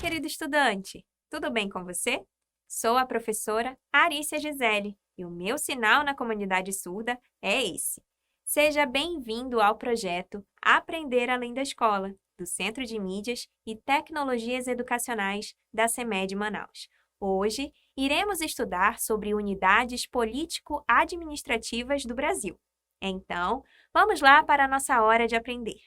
querido estudante! Tudo bem com você? Sou a professora Arícia Gisele e o meu sinal na comunidade surda é esse. Seja bem-vindo ao projeto Aprender Além da Escola, do Centro de Mídias e Tecnologias Educacionais da CEMED Manaus. Hoje, iremos estudar sobre unidades político-administrativas do Brasil. Então, vamos lá para a nossa hora de aprender.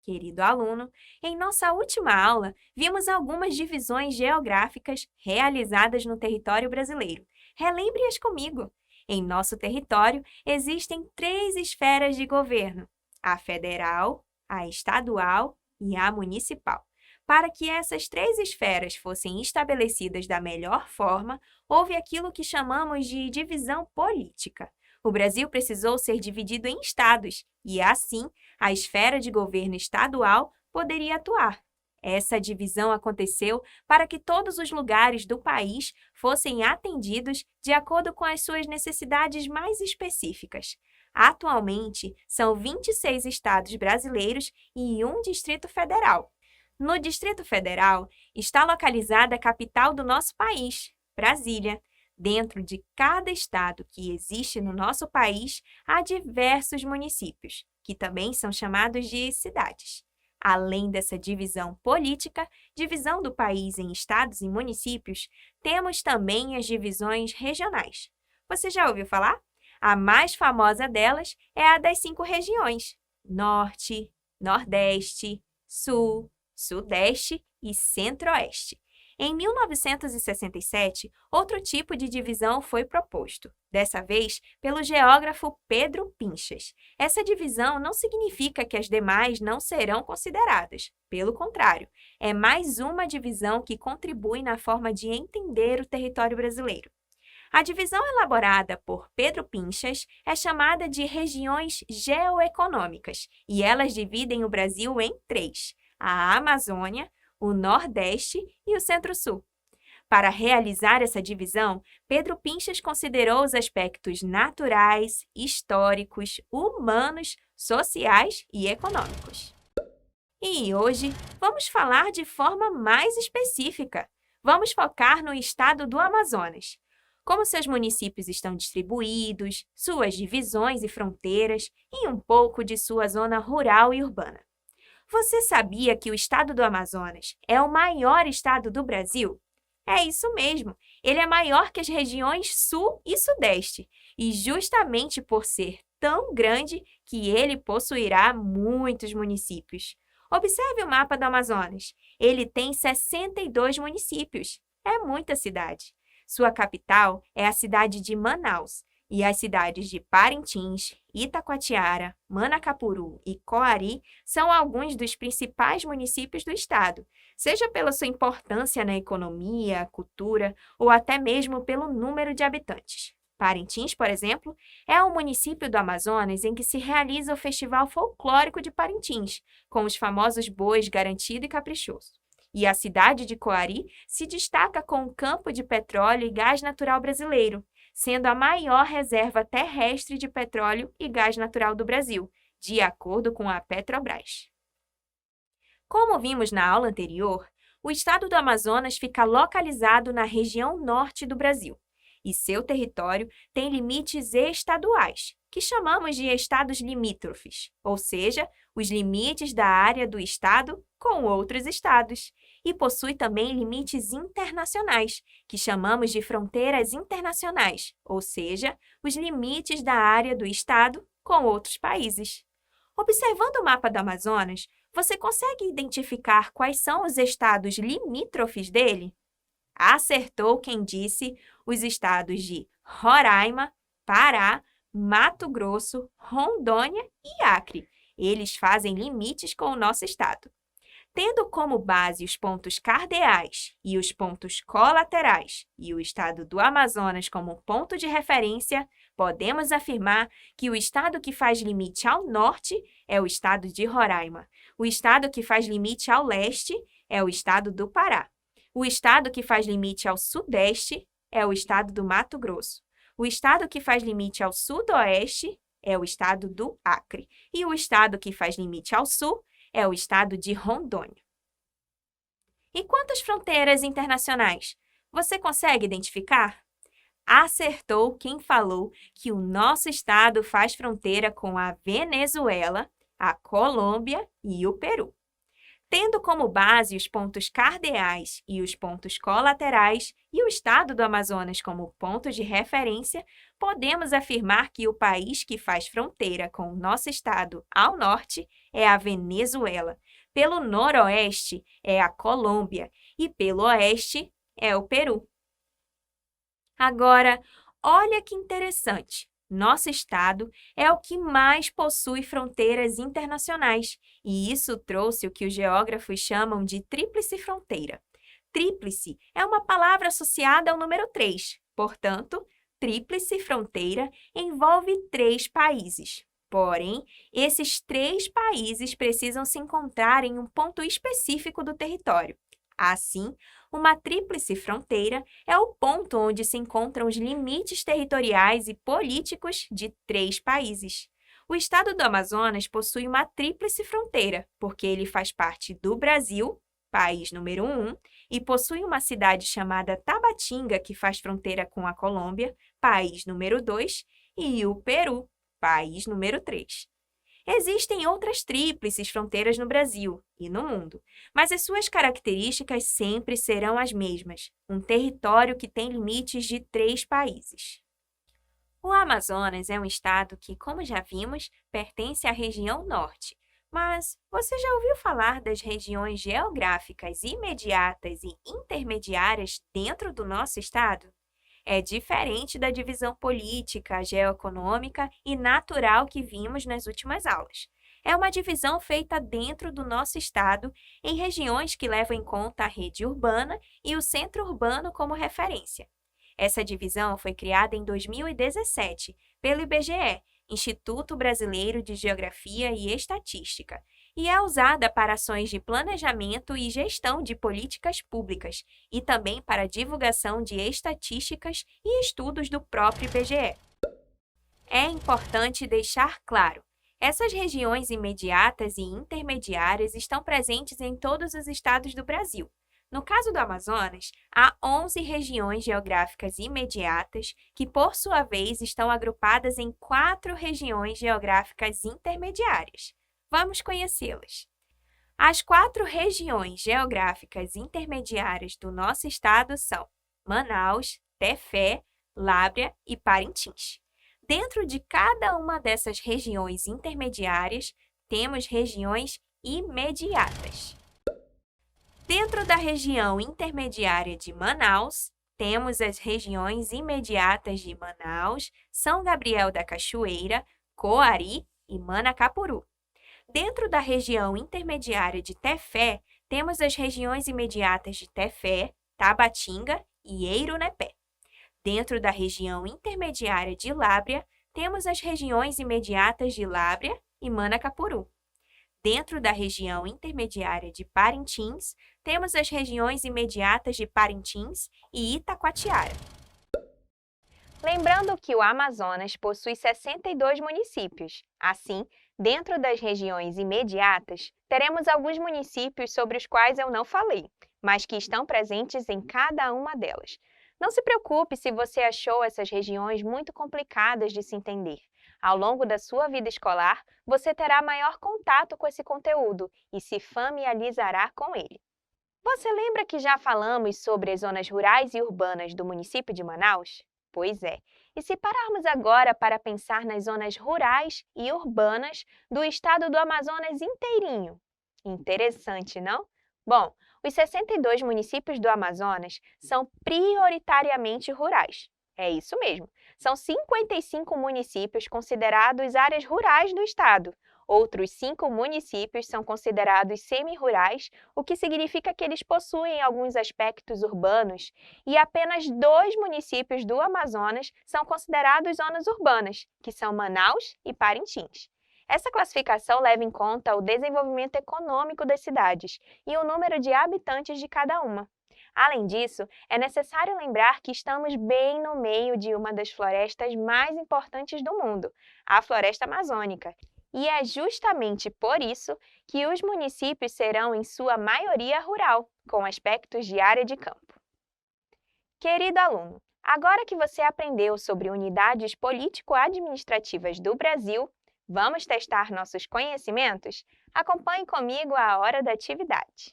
Querido aluno, em nossa última aula, vimos algumas divisões geográficas realizadas no território brasileiro. Relembre-as comigo. Em nosso território, existem 3 esferas de governo: a federal, a estadual e a municipal. Para que essas 3 esferas fossem estabelecidas da melhor forma, houve aquilo que chamamos de divisão política. O Brasil precisou ser dividido em estados e, assim, a esfera de governo estadual poderia atuar. Essa divisão aconteceu para que todos os lugares do país fossem atendidos de acordo com as suas necessidades mais específicas. Atualmente, são 26 estados brasileiros e um Distrito Federal. No Distrito Federal está localizada a capital do nosso país, Brasília. Dentro de cada estado que existe no nosso país, há diversos municípios, que também são chamados de cidades. Além dessa divisão política, divisão do país em estados e municípios, temos também as divisões regionais. Você já ouviu falar? A mais famosa delas é a das 5 regiões: Norte, Nordeste, Sul, Sudeste e Centro-Oeste. Em 1967, outro tipo de divisão foi proposto, dessa vez pelo geógrafo Pedro Pinchas. Essa divisão não significa que as demais não serão consideradas. Pelo contrário, é mais uma divisão que contribui na forma de entender o território brasileiro. A divisão elaborada por Pedro Pinchas é chamada de regiões geoeconômicas, e elas dividem o Brasil em 3: a Amazônia, o Nordeste e o Centro-Sul. Para realizar essa divisão, Pedro Pinchas considerou os aspectos naturais, históricos, humanos, sociais e econômicos. E hoje vamos falar de forma mais específica. Vamos focar no estado do Amazonas. Como seus municípios estão distribuídos, suas divisões e fronteiras e um pouco de sua zona rural e urbana. Você sabia que o estado do Amazonas é o maior estado do Brasil? É isso mesmo, ele é maior que as regiões Sul e Sudeste, e justamente por ser tão grande que ele possuirá muitos municípios. Observe o mapa do Amazonas. Ele tem 62 municípios. É muita cidade. Sua capital é a cidade de Manaus, e as cidades de Parintins, Itacoatiara, Manacapuru e Coari são alguns dos principais municípios do estado, seja pela sua importância na economia, cultura ou até mesmo pelo número de habitantes. Parintins, por exemplo, é o município do Amazonas em que se realiza o Festival Folclórico de Parintins, com os famosos bois Garantido e Caprichoso. E a cidade de Coari se destaca com o campo de petróleo e gás natural brasileiro, sendo a maior reserva terrestre de petróleo e gás natural do Brasil, de acordo com a Petrobras. Como vimos na aula anterior, o estado do Amazonas fica localizado na região norte do Brasil, e seu território tem limites estaduais, que chamamos de estados limítrofes, ou seja, os limites da área do estado com outros estados, e possui também limites internacionais, que chamamos de fronteiras internacionais, ou seja, os limites da área do estado com outros países. Observando o mapa do Amazonas, você consegue identificar quais são os estados limítrofes dele? Acertou quem disse os estados de Roraima, Pará, Mato Grosso, Rondônia e Acre. Eles fazem limites com o nosso estado. Tendo como base os pontos cardeais e os pontos colaterais e o estado do Amazonas como ponto de referência, podemos afirmar que o estado que faz limite ao norte é o estado de Roraima. O estado que faz limite ao leste é o estado do Pará. O estado que faz limite ao sudeste é o estado do Mato Grosso. O estado que faz limite ao sudoeste é o estado do Acre, e o estado que faz limite ao sul é o estado de Rondônia. E quantas fronteiras internacionais? Você consegue identificar? Acertou quem falou que o nosso estado faz fronteira com a Venezuela, a Colômbia e o Peru. Tendo como base os pontos cardeais e os pontos colaterais e o estado do Amazonas como ponto de referência, podemos afirmar que o país que faz fronteira com o nosso estado ao norte é a Venezuela, pelo noroeste é a Colômbia e pelo oeste é o Peru. Agora, olha que interessante! Nosso estado é o que mais possui fronteiras internacionais, e isso trouxe o que os geógrafos chamam de tríplice fronteira. Tríplice é uma palavra associada ao número 3, portanto, tríplice fronteira envolve 3 países. Porém, esses 3 países precisam se encontrar em um ponto específico do território. Assim, uma tríplice fronteira é o ponto onde se encontram os limites territoriais e políticos de 3 países. O estado do Amazonas possui uma tríplice fronteira, porque ele faz parte do Brasil, país número 1, e possui uma cidade chamada Tabatinga, que faz fronteira com a Colômbia, país número 2, e o Peru, país número 3. Existem outras tríplices fronteiras no Brasil e no mundo, mas as suas características sempre serão as mesmas, um território que tem limites de 3 países. O Amazonas é um estado que, como já vimos, pertence à região norte. Mas você já ouviu falar das regiões geográficas imediatas e intermediárias dentro do nosso estado? É diferente da divisão política, geoeconômica e natural que vimos nas últimas aulas. É uma divisão feita dentro do nosso estado, em regiões que levam em conta a rede urbana e o centro urbano como referência. Essa divisão foi criada em 2017 pelo IBGE, Instituto Brasileiro de Geografia e Estatística, e é usada para ações de planejamento e gestão de políticas públicas e também para divulgação de estatísticas e estudos do próprio IBGE. É importante deixar claro, essas regiões imediatas e intermediárias estão presentes em todos os estados do Brasil. No caso do Amazonas, há 11 regiões geográficas imediatas que, por sua vez, estão agrupadas em 4 regiões geográficas intermediárias. Vamos conhecê-las. As 4 regiões geográficas intermediárias do nosso estado são Manaus, Tefé, Lábrea e Parintins. Dentro de cada uma dessas regiões intermediárias, temos regiões imediatas. Dentro da região intermediária de Manaus, temos as regiões imediatas de Manaus, São Gabriel da Cachoeira, Coari e Manacapuru. Dentro da região intermediária de Tefé, temos as regiões imediatas de Tefé, Tabatinga e Eirunepé. Dentro da região intermediária de Lábrea, temos as regiões imediatas de Lábrea e Manacapuru. Dentro da região intermediária de Parintins, temos as regiões imediatas de Parintins e Itacoatiara. Lembrando que o Amazonas possui 62 municípios. Assim, dentro das regiões imediatas, teremos alguns municípios sobre os quais eu não falei, mas que estão presentes em cada uma delas. Não se preocupe se você achou essas regiões muito complicadas de se entender. Ao longo da sua vida escolar, você terá maior contato com esse conteúdo e se familiarizará com ele. Você lembra que já falamos sobre as zonas rurais e urbanas do município de Manaus? Pois é. E se pararmos agora para pensar nas zonas rurais e urbanas do estado do Amazonas inteirinho? Interessante, não? Bom, os 62 municípios do Amazonas são prioritariamente rurais. É isso mesmo. São 55 municípios considerados áreas rurais do estado. Outros 5 municípios são considerados semi-rurais, o que significa que eles possuem alguns aspectos urbanos, e apenas 2 municípios do Amazonas são considerados zonas urbanas, que são Manaus e Parintins. Essa classificação leva em conta o desenvolvimento econômico das cidades e o número de habitantes de cada uma. Além disso, é necessário lembrar que estamos bem no meio de uma das florestas mais importantes do mundo, a Floresta Amazônica. E é justamente por isso que os municípios serão, em sua maioria, rural, com aspectos de área de campo. Querido aluno, agora que você aprendeu sobre unidades político-administrativas do Brasil, vamos testar nossos conhecimentos? Acompanhe comigo a hora da atividade.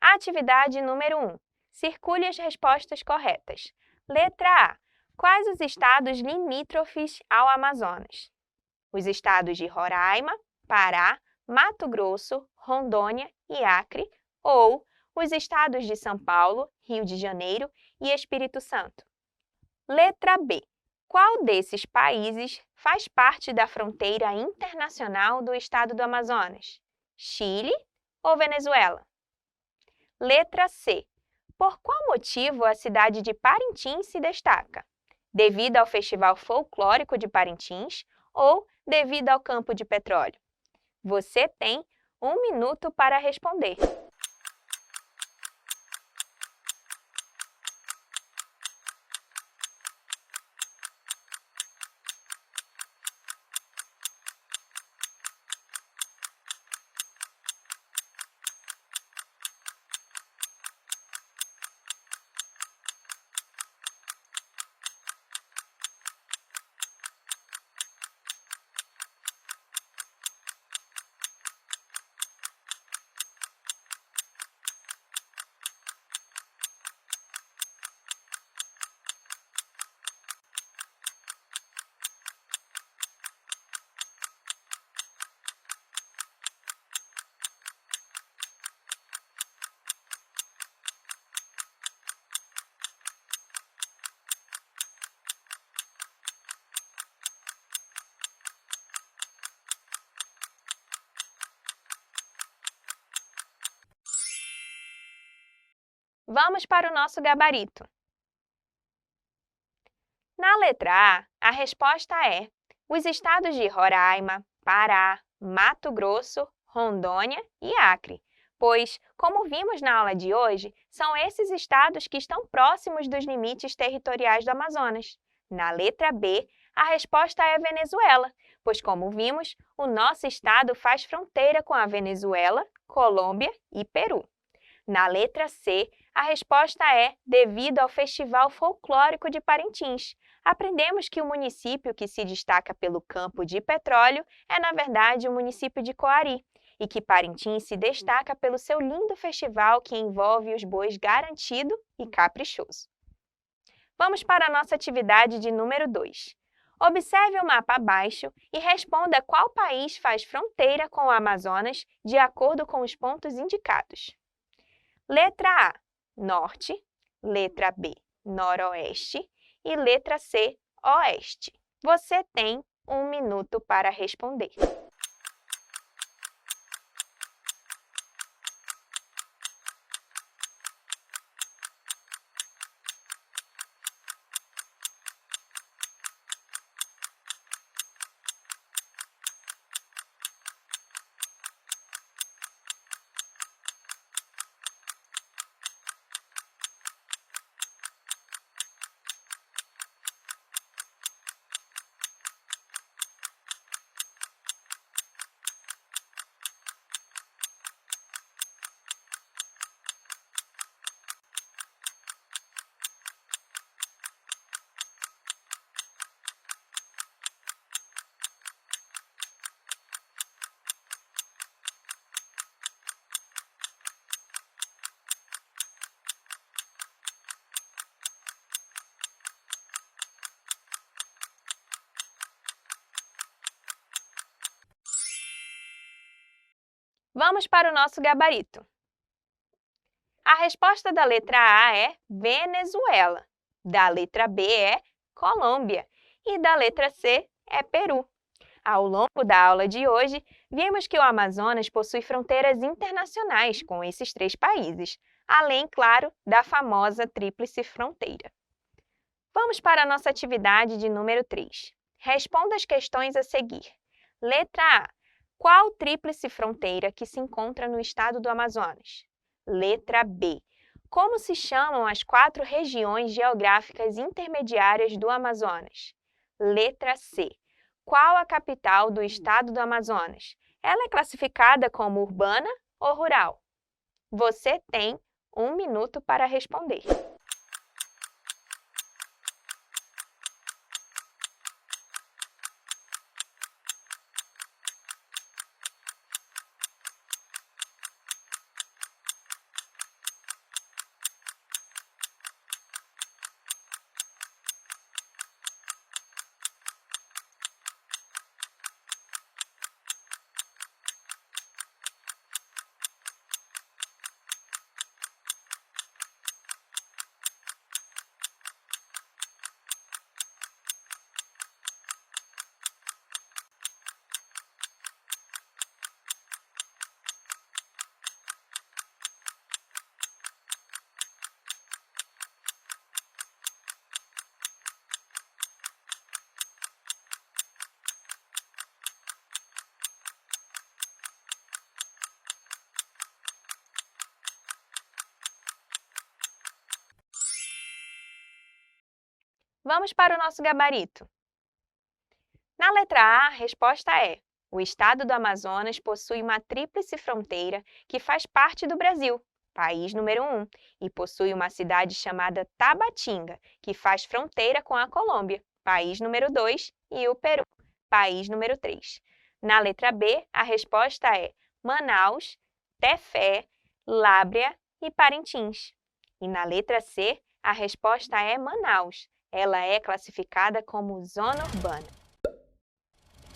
Atividade número 1. Circule as respostas corretas. Letra A. Quais os estados limítrofes ao Amazonas? Os estados de Roraima, Pará, Mato Grosso, Rondônia e Acre, ou os estados de São Paulo, Rio de Janeiro e Espírito Santo. Letra B. Qual desses países faz parte da fronteira internacional do estado do Amazonas? Chile ou Venezuela? Letra C. Por qual motivo a cidade de Parintins se destaca? Devido ao Festival Folclórico de Parintins ou devido ao campo de petróleo? Você tem 1 minuto para responder. Vamos para o nosso gabarito. Na letra A, a resposta é os estados de Roraima, Pará, Mato Grosso, Rondônia e Acre, pois, como vimos na aula de hoje, são esses estados que estão próximos dos limites territoriais do Amazonas. Na letra B, a resposta é Venezuela, pois, como vimos, o nosso estado faz fronteira com a Venezuela, Colômbia e Peru. Na letra C, a resposta é devido ao Festival Folclórico de Parintins. Aprendemos que o município que se destaca pelo campo de petróleo é, na verdade, o município de Coari, e que Parintins se destaca pelo seu lindo festival que envolve os bois Garantido e Caprichoso. Vamos para a nossa atividade de número 2. Observe o mapa abaixo e responda qual país faz fronteira com o Amazonas de acordo com os pontos indicados. Letra A, Norte, letra B, Noroeste e letra C, Oeste. Você tem 1 minuto para responder. Vamos para o nosso gabarito. A resposta da letra A é Venezuela, da letra B é Colômbia e da letra C é Peru. Ao longo da aula de hoje, vimos que o Amazonas possui fronteiras internacionais com esses 3 países, além, claro, da famosa Tríplice Fronteira. Vamos para a nossa atividade de número 3. Responda as questões a seguir. Letra A. Qual tríplice fronteira que se encontra no estado do Amazonas? Letra B. Como se chamam as 4 regiões geográficas intermediárias do Amazonas? Letra C. Qual a capital do estado do Amazonas? Ela é classificada como urbana ou rural? Você tem 1 minuto para responder. Vamos para o nosso gabarito. Na letra A, a resposta é: o estado do Amazonas possui uma tríplice fronteira que faz parte do Brasil, país número 1, e possui uma cidade chamada Tabatinga, que faz fronteira com a Colômbia, país número 2, e o Peru, país número 3. Na letra B, a resposta é Manaus, Tefé, Lábrea e Parintins. E na letra C, a resposta é Manaus. Ela é classificada como zona urbana.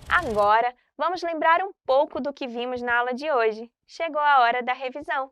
Agora, vamos lembrar um pouco do que vimos na aula de hoje. Chegou a hora da revisão.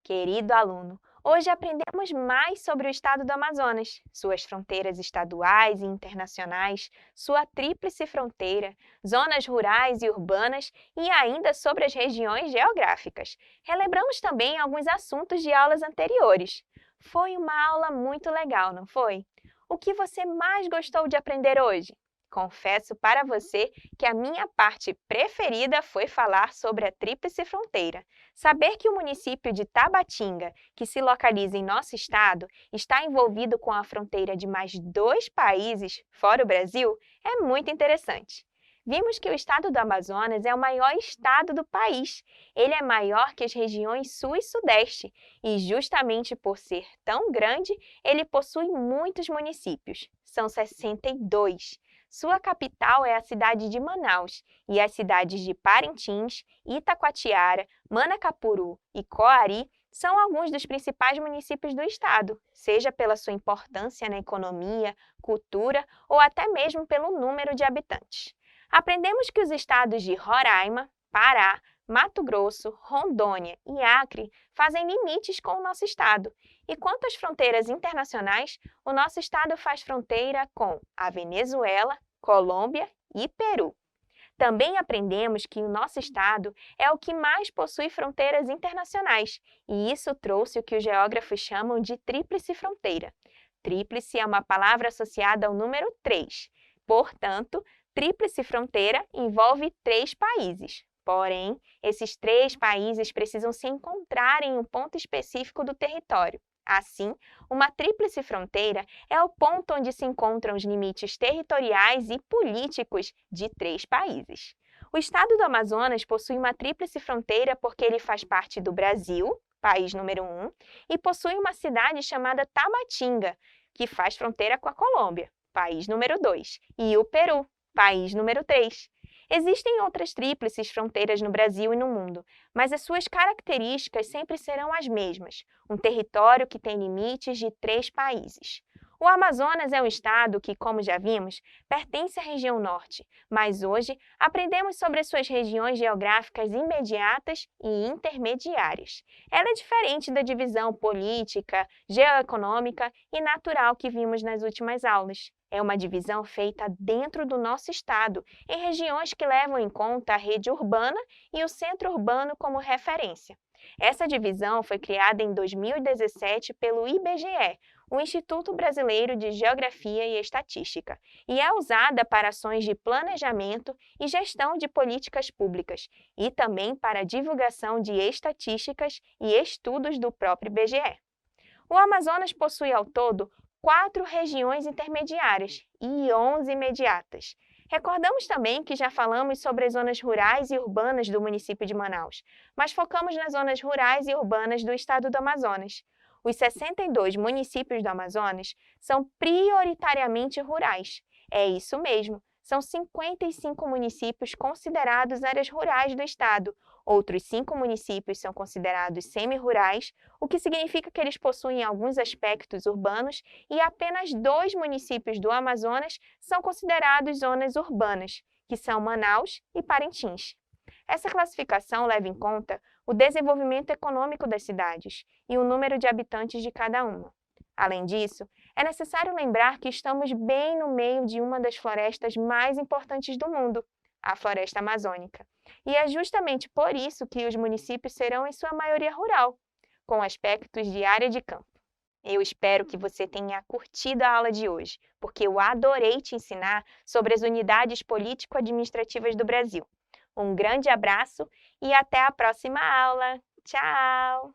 Querido aluno, hoje aprendemos mais sobre o estado do Amazonas, suas fronteiras estaduais e internacionais, sua tríplice fronteira, zonas rurais e urbanas e ainda sobre as regiões geográficas. Relembramos também alguns assuntos de aulas anteriores. Foi uma aula muito legal, não foi? O que você mais gostou de aprender hoje? Confesso para você que a minha parte preferida foi falar sobre a tríplice fronteira. Saber que o município de Tabatinga, que se localiza em nosso estado, está envolvido com a fronteira de mais 2 países, fora o Brasil, é muito interessante. Vimos que o estado do Amazonas é o maior estado do país. Ele é maior que as regiões Sul e Sudeste e, justamente por ser tão grande, ele possui muitos municípios. São 62. Sua capital é a cidade de Manaus e as cidades de Parintins, Itacoatiara, Manacapuru e Coari são alguns dos principais municípios do estado, seja pela sua importância na economia, cultura ou até mesmo pelo número de habitantes. Aprendemos que os estados de Roraima, Pará, Mato Grosso, Rondônia e Acre fazem limites com o nosso estado. E quanto às fronteiras internacionais, o nosso estado faz fronteira com a Venezuela, Colômbia e Peru. Também aprendemos que o nosso estado é o que mais possui fronteiras internacionais, e isso trouxe o que os geógrafos chamam de tríplice fronteira. Tríplice é uma palavra associada ao número 3. Portanto, tríplice fronteira envolve 3 países. Porém, esses 3 países precisam se encontrar em um ponto específico do território. Assim, uma tríplice fronteira é o ponto onde se encontram os limites territoriais e políticos de 3 países. O estado do Amazonas possui uma tríplice fronteira porque ele faz parte do Brasil, país número 1, e possui uma cidade chamada Tabatinga, que faz fronteira com a Colômbia, país número 2, e o Peru, país número 3. Existem outras tríplices fronteiras no Brasil e no mundo, mas as suas características sempre serão as mesmas, um território que tem limites de 3 países. O Amazonas é um estado que, como já vimos, pertence à região norte, mas hoje aprendemos sobre as suas regiões geográficas imediatas e intermediárias. Ela é diferente da divisão política, geoeconômica e natural que vimos nas últimas aulas. É uma divisão feita dentro do nosso estado, em regiões que levam em conta a rede urbana e o centro urbano como referência. Essa divisão foi criada em 2017 pelo IBGE, o Instituto Brasileiro de Geografia e Estatística e é usada para ações de planejamento e gestão de políticas públicas e também para a divulgação de estatísticas e estudos do próprio IBGE. O Amazonas possui ao todo 4 regiões intermediárias e 11 imediatas. Recordamos também que já falamos sobre as zonas rurais e urbanas do município de Manaus, mas focamos nas zonas rurais e urbanas do estado do Amazonas. Os 62 municípios do Amazonas são prioritariamente rurais. É isso mesmo, são 55 municípios considerados áreas rurais do estado. Outros 5 municípios são considerados semi-rurais, o que significa que eles possuem alguns aspectos urbanos, e apenas 2 municípios do Amazonas são considerados zonas urbanas, que são Manaus e Parintins. Essa classificação leva em conta o desenvolvimento econômico das cidades e o número de habitantes de cada uma. Além disso, é necessário lembrar que estamos bem no meio de uma das florestas mais importantes do mundo, a Floresta Amazônica. E é justamente por isso que os municípios serão em sua maioria rural, com aspectos de área de campo. Eu espero que você tenha curtido a aula de hoje, porque eu adorei te ensinar sobre as unidades político-administrativas do Brasil. Um grande abraço e até a próxima aula. Tchau!